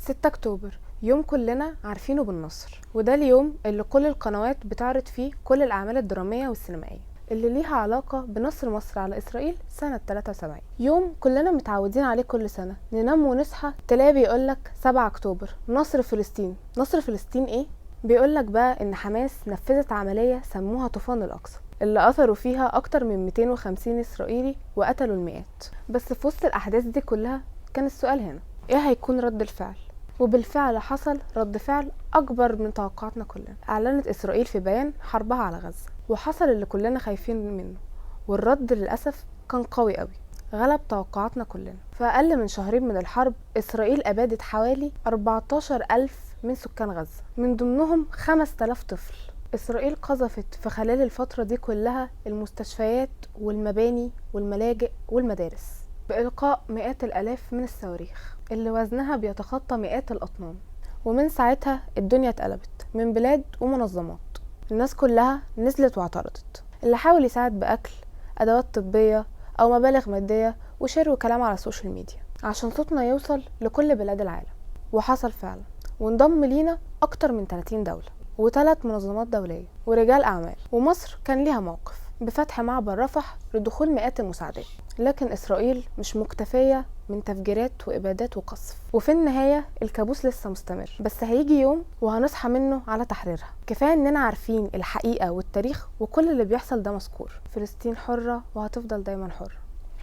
6 أكتوبر يوم كلنا عارفينه بالنصر، وده اليوم اللي كل القنوات بتعرض فيه كل الأعمال الدرامية والسينمائية اللي ليها علاقة بنصر مصر على إسرائيل سنة 73. يوم كلنا متعودين عليه كل سنة، ننام ونصحى تلاقي بيقولك 7 أكتوبر نصر فلسطين. نصر فلسطين إيه؟ بيقولك بقى إن حماس نفذت عملية سموها طوفان الأقصى، اللي أثروا فيها أكتر من 250 إسرائيلي وقتلوا المئات. بس في وسط الأحداث دي كلها كان السؤال هنا، إيه هيكون رد الفعل؟ وبالفعل حصل رد فعل أكبر من توقعاتنا كلنا. أعلنت إسرائيل في بيان حربها على غزة، وحصل اللي كلنا خايفين منه، والرد للأسف كان قوي قوي، غلب توقعاتنا كلنا. في أقل من شهرين من الحرب إسرائيل أبادت حوالي 14,000 من سكان غزة، من ضمنهم 5,000 طفل. إسرائيل قذفت في خلال الفترة دي كلها المستشفيات والمباني والملاجئ والمدارس بإلقاء مئات الآلاف من الصواريخ اللي وزنها بيتخطى مئات الأطنان. ومن ساعتها الدنيا اتقلبت من بلاد ومنظمات، الناس كلها نزلت واعترضت، اللي حاول يساعد بأكل، أدوات طبية أو مبالغ مادية، وشير وكلام على السوشيال ميديا عشان صوتنا يوصل لكل بلاد العالم. وحصل فعلا، وانضم لينا أكتر من 30 دولة و3 منظمات دولية ورجال أعمال. ومصر كان ليها موقف بفتح معبر رفح لدخول مئات المساعدات. لكن إسرائيل مش مكتفية من تفجيرات وإبادات وقصف، وفي النهاية الكابوس لسه مستمر، بس هيجي يوم وهنصحى منه على تحريرها. كفاية إننا عارفين الحقيقة والتاريخ، وكل اللي بيحصل ده مذكور. فلسطين حرة وهتفضل دايما حرة.